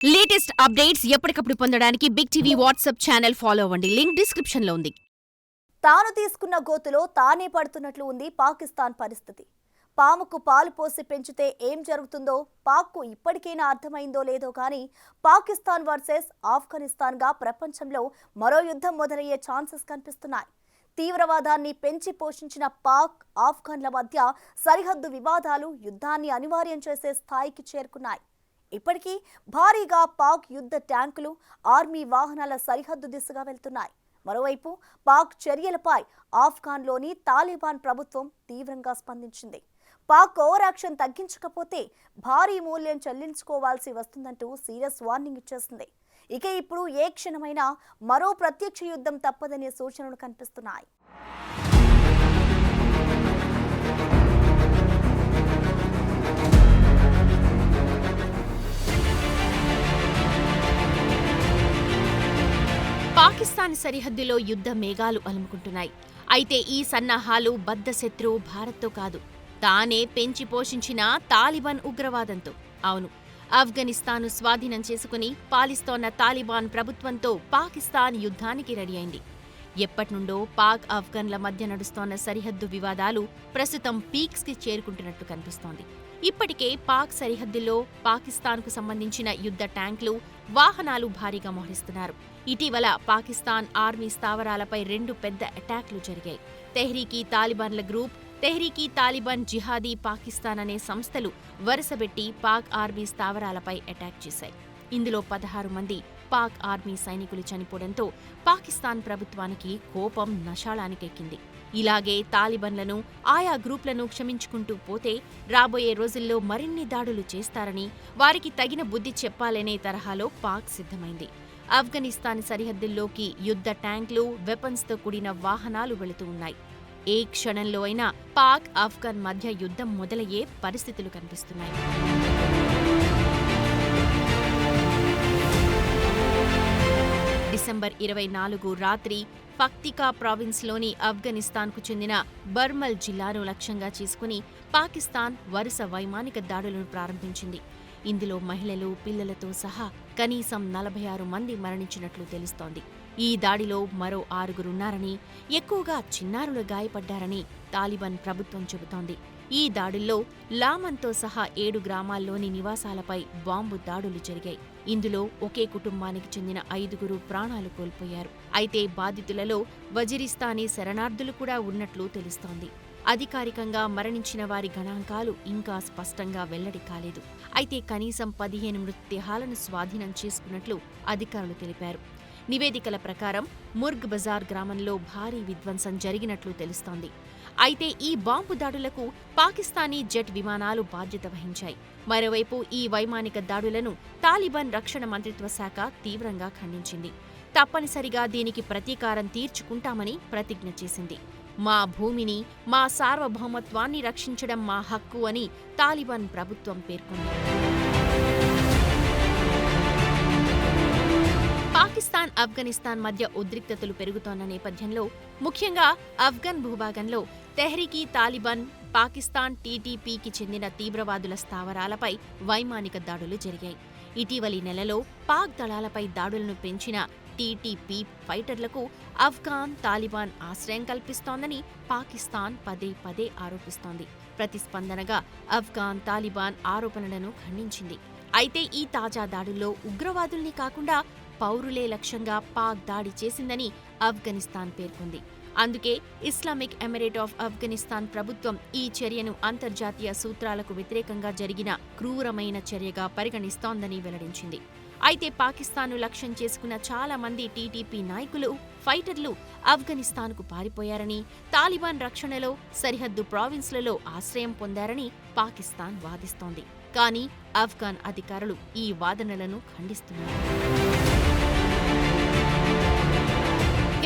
Latest updates ఎప్పటికప్పుడు పొందడానికి big TV WhatsApp channel follow అవ్వండి. లింక్ డిస్క్రిప్షన్ లో ఉంది. తాను తీసుకున్న గోతులో తానే పడుతున్నట్లు ఉంది పాకిస్తాన్ పరిస్థితి. పాముకు పాలు పోసి పెంచితే ఏం జరుగుతుందో పాక్కు ఇప్పటికైనా అర్థమైందో లేదో కానీ పాకిస్తాన్ వర్సెస్ ఆఫ్ఘనిస్తాన్గా ప్రపంచంలో మరో యుద్ధం మొదలయ్యే ఛాన్సెస్ కనిపిస్తున్నాయి. తీవ్రవాదాన్ని పెంచి పోషించిన పాక్ ఆఫ్ఘన్ల మధ్య సరిహద్దు వివాదాలు యుద్ధాన్ని అనివార్యం చేసే స్థాయికి చేరుకున్నాయి. ఇప్పటికీ భారీగా పాక్ యుద్ధ ట్యాంకులు, ఆర్మీ వాహనాల సరిహద్దు దిశగా వెళ్తున్నాయి. మరోవైపు పాక్ చర్యలపై ఆఫ్ఘన్లోని తాలిబాన్ ప్రభుత్వం తీవ్రంగా స్పందించింది. పాక్ ఓవర్ యాక్షన్ తగ్గించకపోతే భారీ మూల్యం చెల్లించుకోవాల్సి వస్తుందంటూ సీరియస్ వార్నింగ్ ఇచ్చేసింది. ఇక ఇప్పుడు ఏ క్షణమైనా మరో ప్రత్యక్ష యుద్ధం తప్పదనే సూచనలు కనిపిస్తున్నాయి. పాకిస్తాన్ సరిహద్దులో యుద్ధ మేఘాలు అలుముకుంటున్నాయి. అయితే ఈ సన్నాహాలు బద్ధశత్రువు భారత్తో కాదు, తానే పెంచి పోషించిన తాలిబాన్ ఉగ్రవాదంతో. అవును, ఆఫ్ఘనిస్తాన్ను స్వాధీనం చేసుకుని పాలిస్తోన్న తాలిబాన్ ప్రభుత్వంతో పాకిస్తాన్ యుద్ధానికి రెడీ అయింది. ఎప్పటినుండో పాక్ ఆఫ్ఘన్ల మధ్య నడుస్తోన్న సరిహద్దు వివాదాలు ప్రస్తుతం పీక్స్కి చేరుకుంటున్నట్టు కనిపిస్తోంది. ఇప్పటికే పాక్ సరిహద్దుల్లో పాకిస్తాన్కు సంబంధించిన యుద్ధ ట్యాంకులు, వాహనాలు భారీగా మోహరిస్తున్నారు. ఇటీవల పాకిస్తాన్ ఆర్మీ స్థావరాలపై 2 పెద్ద అటాక్లు జరిగాయి. తెహ్రీకీ తాలిబాన్ల గ్రూప్, తెహ్రీకీ తాలిబాన్ జిహాదీ పాకిస్తాన్ అనే సంస్థలు వరుసబెట్టి పాక్ ఆర్మీ స్థావరాలపై అటాక్ చేశాయి. ఇందులో 16 మంది పాక్ ఆర్మీ సైనికులు చనిపోవడంతో పాకిస్తాన్ ప్రభుత్వానికి కోపం నషాళానికెక్కింది. ఇలాగే తాలిబాన్లను, ఆయా గ్రూప్లను క్షమించుకుంటూ పోతే రాబోయే రోజుల్లో మరిన్ని దాడులు చేస్తారని, వారికి తగిన బుద్ధి చెప్పాలనే తరహాలో పాక్ సిద్ధమైంది. ఆఫ్ఘనిస్తాన్ సరిహద్దుల్లోకి యుద్ధ ట్యాంకులు, వెపన్స్తో కూడిన వాహనాలు వెళుతూ ఉన్నాయి. ఏ క్షణంలో అయినా పాక్ ఆఫ్ఘన్ మధ్య యుద్ధం మొదలయ్యే పరిస్థితులు కనిపిస్తున్నాయి. డిసెంబర్ 24 రాత్రి పక్తికా ప్రావిన్స్లోని ఆఫ్ఘనిస్తాన్కు చెందిన బర్మల్ జిల్లాను లక్ష్యంగా చేసుకుని పాకిస్తాన్ వరుస వైమానిక దాడులను ప్రారంభించింది. ఇందులో మహిళలు, పిల్లలతో సహా కనీసం 46 మంది మరణించినట్లు తెలుస్తోంది. ఈ దాడిలో మరో 6గురున్నారని, ఎక్కువగా చిన్నారులు గాయపడ్డారని తాలిబాన్ ప్రభుత్వం చెబుతోంది. ఈ దాడుల్లో లామన్తో సహా 7 గ్రామాల్లోని నివాసాలపై బాంబు దాడులు జరిగాయి. ఇందులో ఒకే కుటుంబానికి చెందిన 5గురు ప్రాణాలు కోల్పోయారు. అయితే బాధితులలో వజిరిస్తానీ శరణార్థులు కూడా ఉన్నట్లు తెలుస్తోంది. అధికారికంగా మరణించిన వారి గణాంకాలు ఇంకా స్పష్టంగా వెల్లడి కాలేదు. అయితే కనీసం 15 మృతదేహాలను స్వాధీనం చేసుకున్నట్లు అధికారులు తెలిపారు. నివేదికల ప్రకారం ముర్గ్ బజార్ గ్రామంలో భారీ విధ్వంసం జరిగినట్లు తెలుస్తోంది. అయితే ఈ బాంబు దాడులకు పాకిస్తానీ జెట్ విమానాలు బాధ్యత వహించాయి. మరోవైపు ఈ వైమానిక దాడులను తాలిబాన్ రక్షణ మంత్రిత్వ శాఖ తీవ్రంగా ఖండించింది. తప్పనిసరిగా దీనికి ప్రతీకారం తీర్చుకుంటామని ప్రతిజ్ఞ చేసింది. మా భూమిని, మా సార్వభౌమత్వాన్ని రక్షించడం మా హక్కు అని తాలిబాన్ ప్రభుత్వం పేర్కొంది. పాకిస్తాన్, ఆఫ్ఘనిస్తాన్ మధ్య ఉద్రిక్తతలు పెరుగుతోన్న నేపథ్యంలో ముఖ్యంగా ఆఫ్ఘన్ భూభాగంలో తెహ్రీకీ తాలిబాన్, పాకిస్తాన్ టీటీపీకి చెందిన తీవ్రవాదుల స్థావరాలపై వైమానిక దాడులు జరిగాయి. ఇటీవలి నెలలో పాక్ దళాలపై దాడులను పెంచిన టీటీపీ ఫైటర్లకు ఆఫ్ఘాన్ తాలిబాన్ ఆశ్రయం కల్పిస్తోందని పాకిస్తాన్ పదే పదే ఆరోపిస్తోంది. ప్రతిస్పందనగా ఆఫ్ఘాన్ తాలిబాన్ ఆరోపణలను ఖండించింది. అయితే ఈ తాజా దాడుల్లో ఉగ్రవాదుల్ని కాకుండా పౌరులే లక్ష్యంగా పాక్ దాడి చేసిందని ఆఫ్ఘనిస్తాన్ పేర్కొంది. అందుకే ఇస్లామిక్ ఎమిరేట్ ఆఫ్ ఆఫ్ఘనిస్తాన్ ప్రభుత్వం ఈ చర్యను అంతర్జాతీయ సూత్రాలకు వ్యతిరేకంగా జరిగిన క్రూరమైన చర్యగా పరిగణిస్తోందని వెల్లడించింది. అయితే పాకిస్తాన్ను లక్ష్యం చేసుకున్న చాలా మంది టీటీపీ నాయకులు, ఫైటర్లు ఆఫ్ఘనిస్తాన్కు పారిపోయారని, తాలిబాన్ రక్షణలో సరిహద్దు ప్రావిన్స్లలో ఆశ్రయం పొందారని పాకిస్తాన్ వాదిస్తోంది. కానీ ఆఫ్ఘాన్ అధికారులు ఈ వాదనలను ఖండిస్తున్నారు.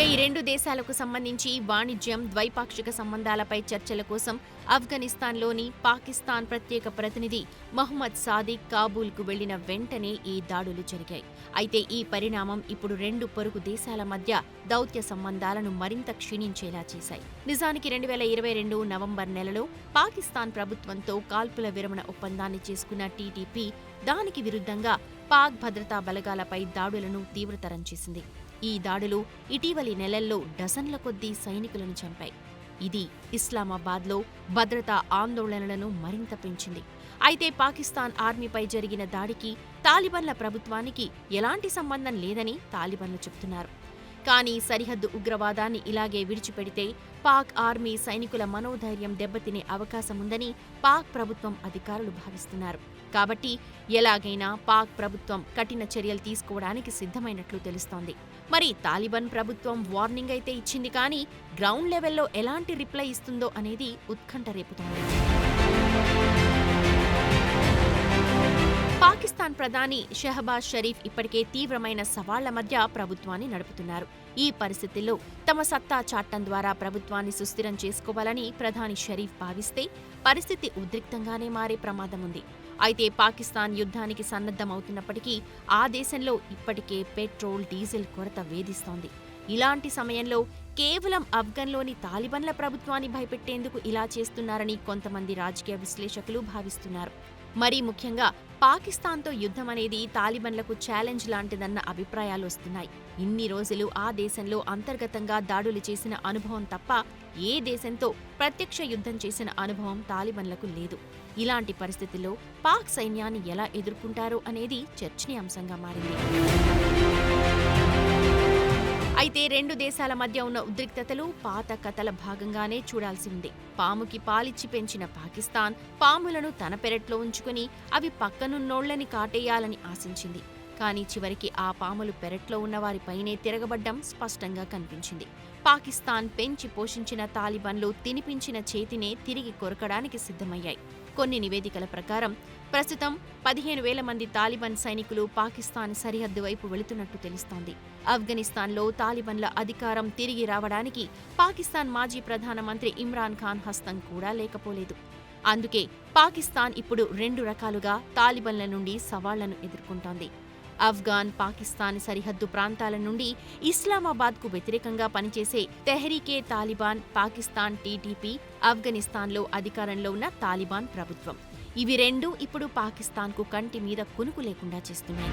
ఈ 2 దేశాలకు సంబంధించి వాణిజ్యం, ద్వైపాక్షిక సంబంధాలపై చర్చల కోసం ఆఫ్ఘనిస్తాన్లోని పాకిస్తాన్ ప్రత్యేక ప్రతినిధి మహ్మద్ సాదిక్ కాబూల్కు వెళ్లిన వెంటనే ఈ దాడులు జరిగాయి. అయితే ఈ పరిణామం ఇప్పుడు 2 పొరుగు దేశాల మధ్య దౌత్య సంబంధాలను మరింత క్షీణించేలా చేశాయి. నిజానికి 2022 నవంబర్ నెలలో పాకిస్తాన్ ప్రభుత్వంతో కాల్పుల విరమణ ఒప్పందాన్ని చేసుకున్న టీటీపీ దానికి విరుద్ధంగా పాక్ భద్రతా బలగాలపై దాడులను తీవ్రతరం చేసింది. ఈ దాడులు ఇటీవలి నెలల్లో డజన్ల కొద్దీ సైనికులను చంపాయి. ఇది ఇస్లామాబాద్లో భద్రతా ఆందోళనలను మరింత పెంచింది. అయితే పాకిస్తాన్ ఆర్మీపై జరిగిన దాడికి తాలిబాన్ల ప్రభుత్వానికి ఎలాంటి సంబంధం లేదని తాలిబాన్లు చెబుతున్నారు. కానీ సరిహద్దు ఉగ్రవాదాన్ని ఇలాగే విడిచిపెడితే పాక్ ఆర్మీ సైనికుల మనోధైర్యం దెబ్బతినే అవకాశముందని పాక్ ప్రభుత్వం అధికారులు భావిస్తున్నారు. కాబట్టి ఎలాగైనా పాక్ ప్రభుత్వం కఠిన చర్యలు తీసుకోవడానికి సిద్ధమైనట్లు తెలుస్తోంది. మరి తాలిబాన్ ప్రభుత్వం వార్నింగ్ అయితే ఇచ్చింది, కానీ గ్రౌండ్ లెవెల్లో ఎలాంటి రిప్లై ఇస్తుందో అనేది ఉత్కంఠ రేపుతోంది. పాకిస్తాన్ ప్రధాని షహబాజ్ షరీఫ్ ఇప్పటికే తీవ్రమైన సవాళ్ల మధ్య ప్రభుత్వాన్ని నడుపుతున్నారు. ఈ పరిస్థితుల్లో తమ సత్తా చాటం ద్వారా ప్రభుత్వాన్ని సుస్థిరం చేసుకోవాలని ప్రధాని షరీఫ్ భావిస్తే పరిస్థితి ఉద్రిక్తంగానే మారే ప్రమాదం ఉంది. అయితే పాకిస్తాన్ యుద్ధానికి సన్నద్ధమవుతున్నప్పటికీ ఆ దేశంలో ఇప్పటికే పెట్రోల్, డీజిల్ కొరత వేధిస్తోంది. ఇలాంటి సమయంలో కేవలం ఆఫ్ఘన్లోని తాలిబాన్ల ప్రభుత్వాన్ని భయపెట్టేందుకు ఇలా చేస్తున్నారని కొంతమంది రాజకీయ విశ్లేషకులు భావిస్తున్నారు. మరీ ముఖ్యంగా పాకిస్తాన్తో యుద్ధం అనేది తాలిబాన్లకు ఛాలెంజ్ లాంటిదన్న అభిప్రాయాలు వస్తున్నాయి. ఇన్ని రోజులు ఆ దేశంలో అంతర్గతంగా దాడులు చేసిన అనుభవం తప్ప ఏ దేశంతో ప్రత్యక్ష యుద్ధం చేసిన అనుభవం తాలిబాన్లకు లేదు. ఇలాంటి పరిస్థితుల్లో పాక్ సైన్యాన్ని ఎలా ఎదుర్కొంటారో అనేది చర్చనీయాంశంగా మారింది. అయితే రెండు దేశాల మధ్య ఉన్న ఉద్రిక్తతలు పాత కథల భాగంగానే చూడాల్సి ఉంది. పాముకి పాలిచ్చి పెంచిన పాకిస్తాన్ పాములను తన పెరట్లో ఉంచుకుని అవి పక్కనున్నోళ్లని కాటేయాలని ఆశించింది. కానీ చివరికి ఆ పాములు పెరట్లో ఉన్నవారిపైనే తిరగబడ్డం స్పష్టంగా కనిపించింది. పాకిస్తాన్ పెంచి పోషించిన తాలిబాన్లు తినిపించిన చేతినే తిరిగి కొరకడానికి సిద్ధమయ్యాయి. కొన్ని నివేదికల ప్రకారం ప్రస్తుతం 15,000 మంది తాలిబాన్ సైనికులు పాకిస్తాన్ సరిహద్దు వైపు వెళుతున్నట్టు తెలుస్తోంది. ఆఫ్ఘనిస్తాన్లో తాలిబాన్ల అధికారం తిరిగి రావడానికి పాకిస్తాన్ మాజీ ప్రధానమంత్రి ఇమ్రాన్ ఖాన్ హస్తం కూడా లేకపోలేదు. అందుకే పాకిస్తాన్ ఇప్పుడు 2 రకాలుగా తాలిబాన్ల నుండి సవాళ్లను ఎదుర్కొంటోంది. ఆఫ్ఘాన్, పాకిస్తాన్ సరిహద్దు ప్రాంతాల నుండి ఇస్లామాబాద్కు వ్యతిరేకంగా పనిచేసే తెహ్రీకే తాలిబాన్, పాకిస్తాన్ టీటీపీ, ఆఫ్ఘనిస్తాన్లో అధికారంలో ఉన్న తాలిబాన్ ప్రభుత్వం. ఇవి రెండూ ఇప్పుడు పాకిస్తాన్కు కంటి మీద కునుకు లేకుండా చేస్తున్నాయి.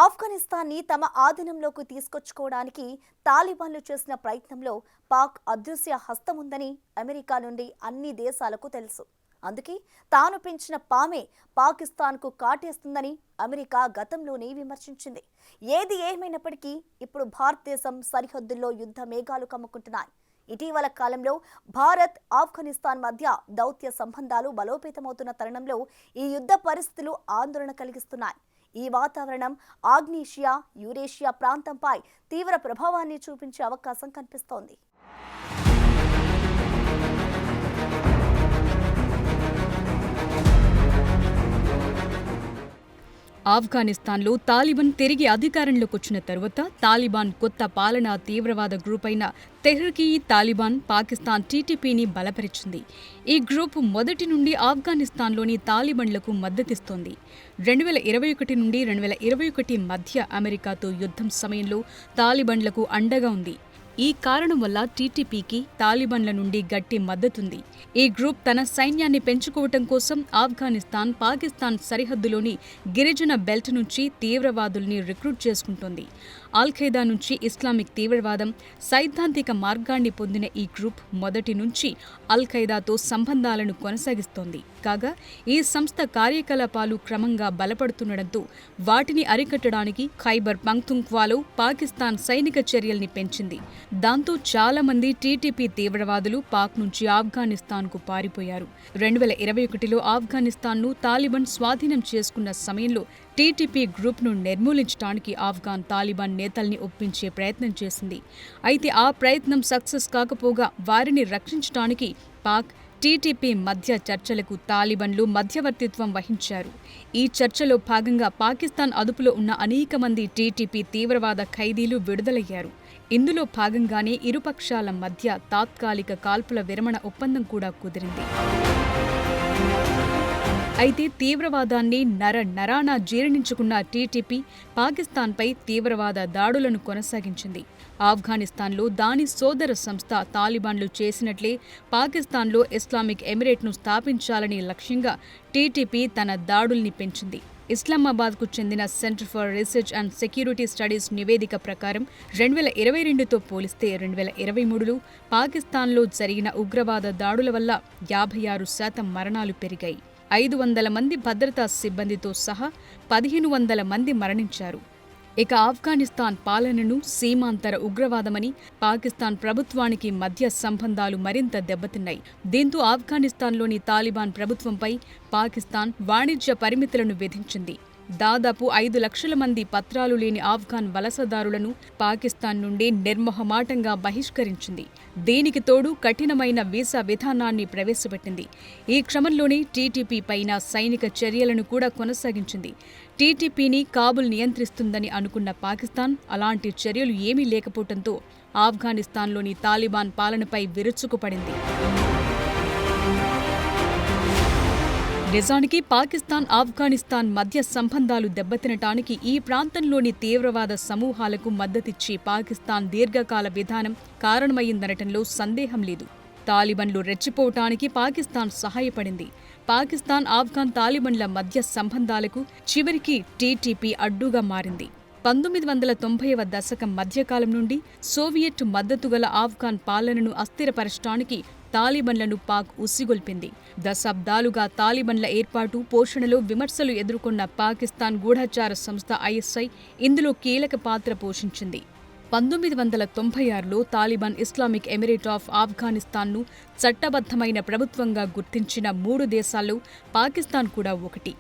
ఆఫ్ఘనిస్తాన్ని తమ ఆధీనంలోకి తీసుకొచ్చుకోవడానికి తాలిబాన్లు చేసిన ప్రయత్నంలో పాక్ అదృశ్య హస్తముందని అమెరికా నుండి అన్ని దేశాలకు తెలుసు. అందుకే తాను పెంచిన పామే పాకిస్తాన్కు కాటేస్తుందని అమెరికా గతంలోనే విమర్శించింది. ఏది ఏమైనప్పటికీ ఇప్పుడు భారతదేశం సరిహద్దుల్లో యుద్ధ మేఘాలు కమ్ముకుంటున్నాయి. ఇటీవల కాలంలో భారత్, ఆఫ్ఘనిస్తాన్ మధ్య దౌత్య సంబంధాలు బలోపేతమవుతున్న తరుణంలో ఈ యుద్ధ పరిస్థితులు ఆందోళన కలిగిస్తున్నాయి. ఈ వాతావరణం ఆగ్నేషియా, యూరేషియా ప్రాంతంపై తీవ్ర ప్రభావాన్ని చూపించే అవకాశం కనిపిస్తోంది. ఆఫ్ఘనిస్తాన్లో తాలిబాన్ తిరిగి అధికారంలోకి వచ్చిన తరువాత తాలిబాన్ కొత్త పాలనా తీవ్రవాద గ్రూప్ అయిన తెహ్రీకే తాలిబాన్ పాకిస్తాన్ టీటీపీని బలపరిచింది. ఈ గ్రూప్ మొదటి నుండి ఆఫ్ఘనిస్తాన్లోని తాలిబాన్లకు మద్దతిస్తోంది. 2021 నుండి 2021 మధ్య అమెరికాతో యుద్ధం సమయంలో తాలిబాన్లకు అండగా ఉంది. ఈ కారణం వల్ల టీటీపీకి తాలిబాన్ల నుండి గట్టి మద్దతుంది. ఈ గ్రూప్ తన సైన్యాన్ని పెంచుకోవటం కోసం ఆఫ్ఘనిస్తాన్, పాకిస్తాన్ సరిహద్దులోని గిరిజన బెల్ట్ నుంచి తీవ్రవాదుల్ని రిక్రూట్ చేసుకుంటోంది. అల్-ఖైదా నుంచి ఇస్లామిక్ తీవ్రవాదం, సైద్ధాంతిక మార్గాన్ని పొందిన ఈ గ్రూప్ మొదటి నుంచి అల్-ఖైదాతో సంబంధాలను కొనసాగిస్తోంది. కాగా ఈ సంస్థ కార్యకలాపాలు క్రమంగా బలపడుతుండటంతో వాటిని అరికట్టడానికి ఖైబర్ పఖ్తూన్ఖ్వాలో పాకిస్తాన్ సైనిక చర్యల్ని పెంచింది. దాంతో చాలా మంది టీటీపీ తీవ్రవాదులు పాక్ నుంచి ఆఫ్ఘనిస్తాన్కు పారిపోయారు. 2021లో ఆఫ్ఘనిస్తాన్ను తాలిబాన్ స్వాధీనం చేసుకున్న సమయంలో టీటీపీ గ్రూప్ను నిర్మూలించడానికి ఆఫ్ఘాన్ తాలిబాన్ నేతల్ని ఒప్పించే ప్రయత్నం చేసింది. అయితే ఆ ప్రయత్నం సక్సెస్ కాకపోగా వారిని రక్షించడానికి పాక్, టీటీపీ మధ్య చర్చలకు తాలిబాన్లు మధ్యవర్తిత్వం వహించారు. ఈ చర్చలో భాగంగా పాకిస్తాన్ అదుపులో ఉన్న అనేక మంది టీటీపీ తీవ్రవాద ఖైదీలు విడుదలయ్యారు. ఇందులో భాగంగానే ఇరుపక్షాల మధ్య తాత్కాలిక కాల్పుల విరమణ ఒప్పందం కూడా కుదిరింది. అయితే తీవ్రవాదాన్ని నరానా జీర్ణించుకున్న టీటీపీ పాకిస్తాన్పై తీవ్రవాద దాడులను కొనసాగించింది. ఆఫ్ఘనిస్తాన్లో దాని సోదర సంస్థ తాలిబాన్లు చేసినట్లే పాకిస్తాన్లో ఇస్లామిక్ ఎమిరేట్ను స్థాపించాలని లక్ష్యంగా టీటీపీ తన దాడుల్ని పెంచింది. ఇస్లామాబాద్కు చెందిన centre for research and security studies నివేదిక ప్రకారం 2022తో పోలిస్తే 2023లో పాకిస్తాన్లో జరిగిన ఉగ్రవాద దాడుల వల్ల 56% మరణాలు పెరిగాయి. 500 మంది భద్రతా సిబ్బందితో సహా 1500 మంది మరణించారు. ఇక ఆఫ్ఘనిస్తాన్ పాలనను సీమాంతర ఉగ్రవాదమని పాకిస్తాన్ ప్రభుత్వానికి మధ్య సంబంధాలు మరింత దెబ్బతిన్నాయి. దీంతో ఆఫ్ఘనిస్తాన్లోని తాలిబాన్ ప్రభుత్వంపై పాకిస్తాన్ వాణిజ్య పరిమితులను విధించింది. దాదాపు 5 లక్షల మంది పత్రాలు లేని ఆఫ్ఘాన్ వలసదారులను పాకిస్తాన్ నుండి నిర్మొహమాటంగా బహిష్కరించింది. దీనికి తోడు కఠినమైన వీసా విధానాన్ని ప్రవేశపెట్టింది. ఈ క్రమంలోనే టీటీపీ పైన సైనిక చర్యలను కూడా కొనసాగించింది. టీటీపీని కాబుల్ నియంత్రిస్తుందని అనుకున్న పాకిస్తాన్ అలాంటి చర్యలు ఏమీ లేకపోవడంతో ఆఫ్ఘనిస్తాన్లోని తాలిబాన్ పాలనపై విరుచుకుపడింది. నిజానికి పాకిస్తాన్ ఆఫ్ఘనిస్తాన్ మధ్య సంబంధాలు దెబ్బతినటానికి ఈ ప్రాంతంలోని తీవ్రవాద సమూహాలకు మద్దతిచ్చి పాకిస్తాన్ దీర్ఘకాల విధానం కారణమయ్యిందనటంలో సందేహం లేదు. తాలిబన్లు రెచ్చిపోవటానికి పాకిస్తాన్ సహాయపడింది. పాకిస్తాన్ ఆఫ్ఘాన్ తాలిబన్ల మధ్య సంబంధాలకు చివరికి టీటీపీ అడ్డుగా మారింది. 1990వ దశకం మధ్యకాలం నుండి సోవియట్ మద్దతుగల ఆఫ్ఘాన్ పాలనను అస్థిరపరచడానికి తాలిబన్లను పాక్ ఉసిగొల్పింది. దశాబ్దాలుగా తాలిబన్ల ఏర్పాటు, పోషణలో విమర్శలు ఎదుర్కొన్న పాకిస్తాన్ గూఢచార సంస్థ ఐఎస్ఐ ఇందులో కీలక పాత్ర పోషించింది. 1996లో తాలిబాన్ ఇస్లామిక్ ఎమిరేట్ ఆఫ్ ఆఫ్ఘనిస్తాన్ను చట్టబద్ధమైన ప్రభుత్వంగా గుర్తించిన 3 దేశాల్లో పాకిస్తాన్ కూడా ఒకటి.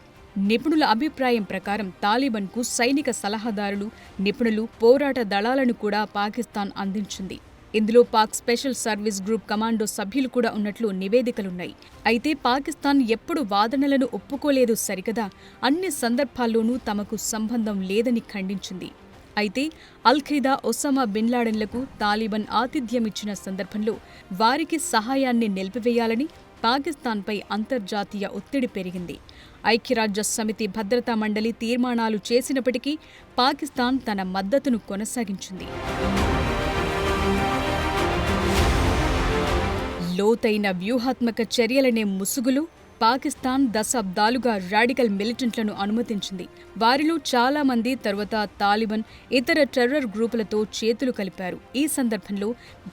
నిపుణుల అభిప్రాయం ప్రకారం తాలిబాన్కు సైనిక సలహాదారులు, నిపుణులు, పోరాట దళాలను కూడా పాకిస్తాన్ అందించింది. ఇందులో Pak special service group commando సభ్యులు కూడా ఉన్నట్లు నివేదికలున్నాయి. అయితే పాకిస్తాన్ ఎప్పుడు వాదనలను ఒప్పుకోలేదు సరికదా, అన్ని సందర్భాల్లోనూ తమకు సంబంధం లేదని ఖండించింది. అయితే అల్-ఖైదా, ఒసామా బిన్ లాడెన్లకు తాలిబాన్ ఆతిథ్యమిచ్చిన సందర్భంలో వారికి సహాయాన్ని నిలిపివేయాలని పాకిస్తాన్పై అంతర్జాతీయ ఒత్తిడి పెరిగింది. ఐక్యరాజ్య సమితి భద్రతా మండలి తీర్మానాలు చేసినప్పటికీ పాకిస్తాన్ తన మద్దతును కొనసాగించింది. లోతైన వ్యూహాత్మక చర్యలనే ముసుగులో పాకిస్తాన్ దశాబ్దాలుగా రాడికల్ మిలిటెంట్లను అనుమతించింది. వారిలో చాలా మంది తరువాత తాలిబాన్, ఇతర టెర్రర్ గ్రూపులతో చేతులు కలిపారు. ఈ సందర్భంలో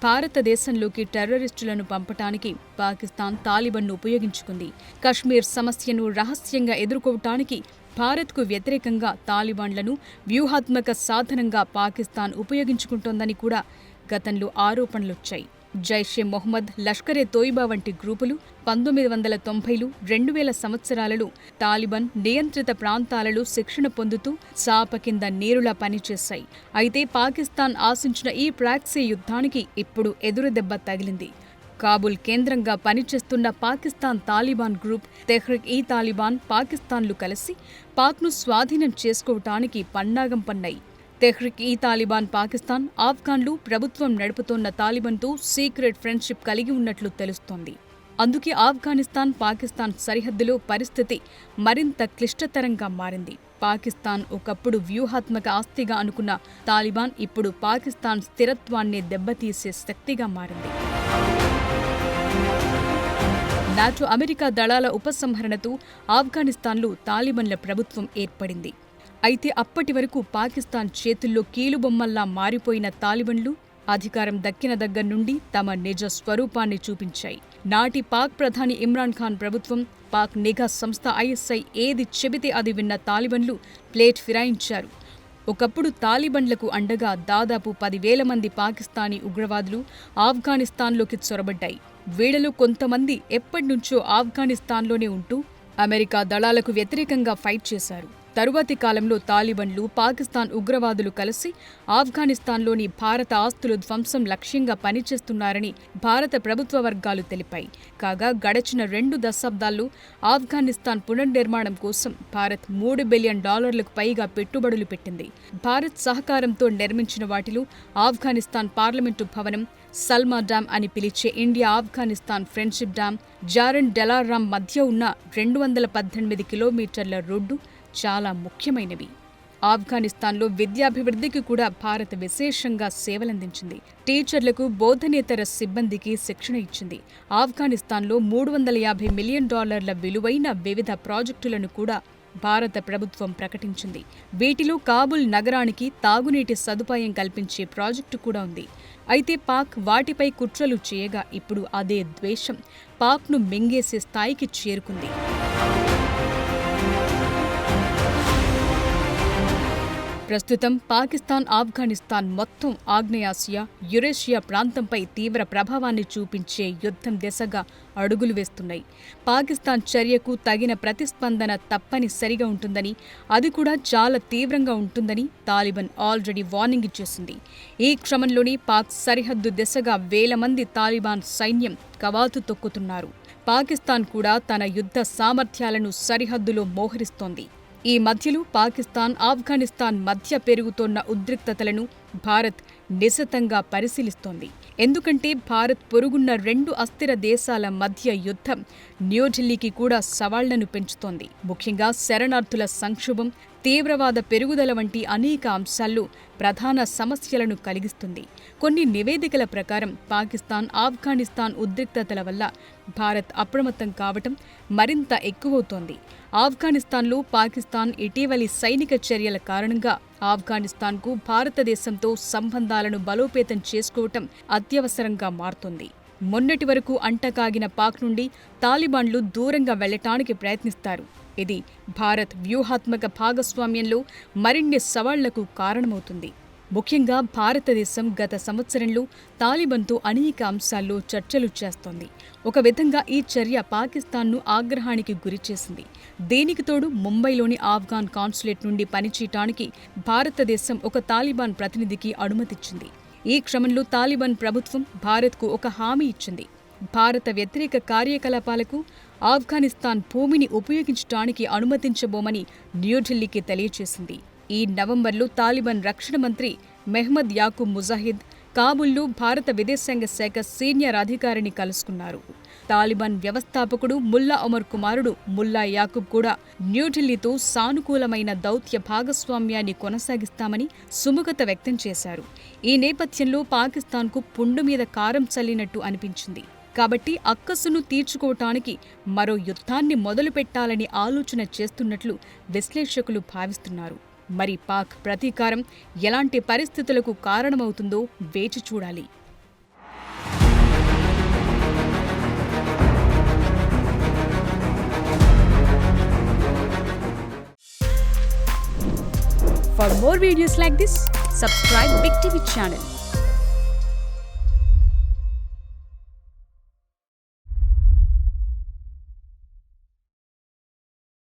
భారతదేశంలోకి టెర్రరిస్టులను పంపటానికి పాకిస్తాన్ తాలిబాన్ను ఉపయోగించుకుంది. కశ్మీర్ సమస్యను రహస్యంగా ఎదుర్కోవటానికి భారత్కు వ్యతిరేకంగా తాలిబాన్లను వ్యూహాత్మక సాధనంగా పాకిస్తాన్ ఉపయోగించుకుంటోందని కూడా గతంలో ఆరోపణలొచ్చాయి. జైషే మొహమ్మద్, లష్కరే తోయిబా వంటి గ్రూపులు 1990లు, 2000 సంవత్సరాలలో తాలిబాన్ నియంత్రిత ప్రాంతాలలో శిక్షణ పొందుతూ చాప కింద నీరులా పనిచేశాయి. అయితే పాకిస్తాన్ ఆశించిన ఈ ప్రాక్సీ యుద్ధానికి ఇప్పుడు ఎదురుదెబ్బ తగిలింది. కాబుల్ కేంద్రంగా పనిచేస్తున్న పాకిస్తాన్ తాలిబాన్ గ్రూప్ తెహ్రీక్-ఈ-తాలిబాన్, పాకిస్తాన్లు కలిసి పాక్ను స్వాధీనం చేసుకోవటానికి పన్నాగం పన్నాయి. తెహ్రీక్-ఈ-తాలిబాన్ పాకిస్తాన్, ఆఫ్ఘాన్లు ప్రభుత్వం నడుపుతోన్న తాలిబాన్తో సీక్రెట్ ఫ్రెండ్షిప్ కలిగి ఉన్నట్లు తెలుస్తోంది. అందుకే ఆఫ్ఘనిస్తాన్, పాకిస్తాన్ సరిహద్దులో పరిస్థితి మరింత క్లిష్టతరంగా మారింది. పాకిస్తాన్ ఒకప్పుడు వ్యూహాత్మక ఆస్తిగా అనుకున్న తాలిబాన్ ఇప్పుడు పాకిస్తాన్ స్థిరత్వాన్ని దెబ్బతీసే శక్తిగా మారింది. నాటో, అమెరికా దళాల ఉపసంహరణతో ఆఫ్ఘనిస్తాన్లో తాలిబాన్ల ప్రభుత్వం ఏర్పడింది. అయితే అప్పటి వరకు పాకిస్తాన్ చేతుల్లో కీలుబొమ్మల్లా మారిపోయిన తాలిబాన్లు అధికారం దక్కిన దగ్గర నుండి తమ నిజ స్వరూపాన్ని చూపించాయి. నాటి పాక్ ప్రధాని ఇమ్రాన్ ఖాన్ ప్రభుత్వం, పాక్ నిఘా సంస్థ ఐఎస్ఐ ఏది చెబితే అది విన్న తాలిబాన్లు ప్లేట్ ఫిరాయించారు. ఒకప్పుడు తాలిబాన్లకు అండగా దాదాపు 10,000 మంది పాకిస్తానీ ఉగ్రవాదులు ఆఫ్ఘనిస్తాన్లోకి చొరబడ్డాయి. వీళ్లలో కొంతమంది ఎప్పటినుంచో ఆఫ్ఘనిస్తాన్లోనే ఉంటూ అమెరికా దళాలకు వ్యతిరేకంగా ఫైట్ చేశారు. తరువాతి కాలంలో తాలిబాన్లు, పాకిస్తాన్ ఉగ్రవాదులు కలిసి ఆఫ్ఘనిస్తాన్లోని భారత ఆస్తులు ధ్వంసం లక్ష్యంగా పనిచేస్తున్నారని భారత ప్రభుత్వ వర్గాలు తెలిపాయి. కాగా గడచిన 2 దశాబ్దాల్లో ఆఫ్ఘనిస్తాన్ పునర్నిర్మాణం కోసం భారత్ $3 బిలియన్ పైగా పెట్టుబడులు పెట్టింది. భారత్ సహకారంతో నిర్మించిన వాటిలో ఆఫ్ఘనిస్తాన్ పార్లమెంటు భవనం, సల్మా డ్యాం అని పిలిచే India Afghanistan friendship dam, Jaran డెలారామ్ మధ్య ఉన్న 218 కిలోమీటర్ల రోడ్డు చాలా ముఖ్యమైనవి. ఆఫ్ఘనిస్తాన్లో విద్యాభివృద్ధికి కూడా భారత్ విశేషంగా సేవలందించింది. టీచర్లకు, బోధనేతర సిబ్బందికి శిక్షణ ఇచ్చింది. ఆఫ్ఘనిస్తాన్లో $350 మిలియన్ విలువైన వివిధ ప్రాజెక్టులను కూడా భారత ప్రభుత్వం ప్రకటించింది. వీటిలో కాబుల్ నగరానికి తాగునీటి సదుపాయం కల్పించే ప్రాజెక్టు కూడా ఉంది. అయితే పాక్ వాటిపై కుట్రలు చేయగా ఇప్పుడు అదే ద్వేషం పాక్ను మింగేసే స్థాయికి చేరుకుంది. ప్రస్తుతం పాకిస్తాన్, ఆఫ్ఘనిస్తాన్ మొత్తం ఆగ్నేయాసియా, యురేషియా ప్రాంతంపై తీవ్ర ప్రభావాన్ని చూపించే యుద్ధం దిశగా అడుగులు వేస్తున్నాయి. పాకిస్తాన్ చర్యకు తగిన ప్రతిస్పందన తప్పనిసరిగా ఉంటుందని, అది కూడా చాలా తీవ్రంగా ఉంటుందని తాలిబాన్ ఆల్రెడీ వార్నింగ్ ఇచ్చేసింది. ఈ క్రమంలోనే పాక్ సరిహద్దు దిశగా వేల మంది తాలిబాన్ సైన్యం కవాతు తొక్కుతున్నారు. పాకిస్తాన్ కూడా తన యుద్ధ సామర్థ్యాలను సరిహద్దులో మోహరిస్తోంది. ఈ మధ్యలో పాకిస్తాన్, ఆఫ్ఘనిస్తాన్ మధ్య పెరుగుతోన్న ఉద్రిక్తతలను భారత్ నిశితంగా పరిశీలిస్తోంది. ఎందుకంటే భారత్ పొరుగున్న 2 అస్థిర దేశాల మధ్య యుద్ధం న్యూఢిల్లీకి కూడా సవాళ్లను పెంచుతోంది. ముఖ్యంగా శరణార్థుల సంక్షోభం, తీవ్రవాద పెరుగుదల వంటి అనేక అంశాల్లో ప్రధాన సమస్యలను కలిగిస్తుంది. కొన్ని నివేదికల ప్రకారం పాకిస్తాన్, ఆఫ్ఘనిస్తాన్ ఉద్రిక్తతల వల్ల భారత్ అప్రమత్తం కావటం మరింత ఎక్కువవుతోంది. ఆఫ్ఘనిస్తాన్లో పాకిస్తాన్ ఇటీవలి సైనిక చర్యల కారణంగా ఆఫ్ఘనిస్తాన్కు భారతదేశంతో సంబంధాలను బలోపేతం చేసుకోవటం అత్యవసరంగా మారుతోంది. మొన్నటి వరకు అంటకాగిన పాక్ నుండి తాలిబాన్లు దూరంగా వెళ్లటానికి ప్రయత్నిస్తారు. ఇది భారత్ వ్యూహాత్మక భాగస్వామ్యంలో మరిన్ని సవాళ్లకు కారణమవుతుంది. ముఖ్యంగా భారతదేశం గత సంవత్సరంలో తాలిబాన్తో అనేక అంశాల్లో చర్చలు చేస్తోంది. ఒక విధంగా ఈ చర్య పాకిస్తాన్ను ఆగ్రహానికి గురిచేసింది. దీనికి తోడు ముంబైలోని ఆఫ్ఘాన్ కాన్సులేట్ నుండి పనిచేయటానికి భారతదేశం ఒక తాలిబాన్ ప్రతినిధికి అనుమతిచ్చింది. ఈ క్రమంలో తాలిబాన్ ప్రభుత్వం భారత్కు ఒక హామీ ఇచ్చింది. భారత వ్యతిరేక కార్యకలాపాలకు ఆఫ్ఘనిస్తాన్ భూమిని ఉపయోగించడానికి అనుమతించబోమని న్యూఢిల్లీకి తెలియజేసింది. ఈ నవంబర్లో తాలిబాన్ రక్షణ మంత్రి మెహ్మద్ యాకూబ్ ముజాహిద్ కాబుల్లో భారత విదేశాంగ శాఖ సీనియర్ అధికారిని కలుసుకున్నారు. తాలిబాన్ వ్యవస్థాపకుడు ముల్లా ఒమర్ కుమారుడు ముల్లా యాకూబ్ కూడా న్యూఢిల్లీతో సానుకూలమైన దౌత్య భాగస్వామ్యాన్ని కొనసాగిస్తామని సుముఖత వ్యక్తం చేశారు. ఈ నేపథ్యంలో పాకిస్తాన్కు పుండు మీద కారం చల్లినట్టు అనిపించింది. కాబట్టి అక్కసును తీర్చుకోవటానికి మరో యుద్ధాన్ని మొదలుపెట్టాలని ఆలోచన చేస్తున్నట్లు విశ్లేషకులు భావిస్తున్నారు. మరి పాక్ ప్రతీకారం ఎలాంటి పరిస్థితులకు కారణమవుతుందో వేచి చూడాలి. For more videos like this, subscribe Big TV channel.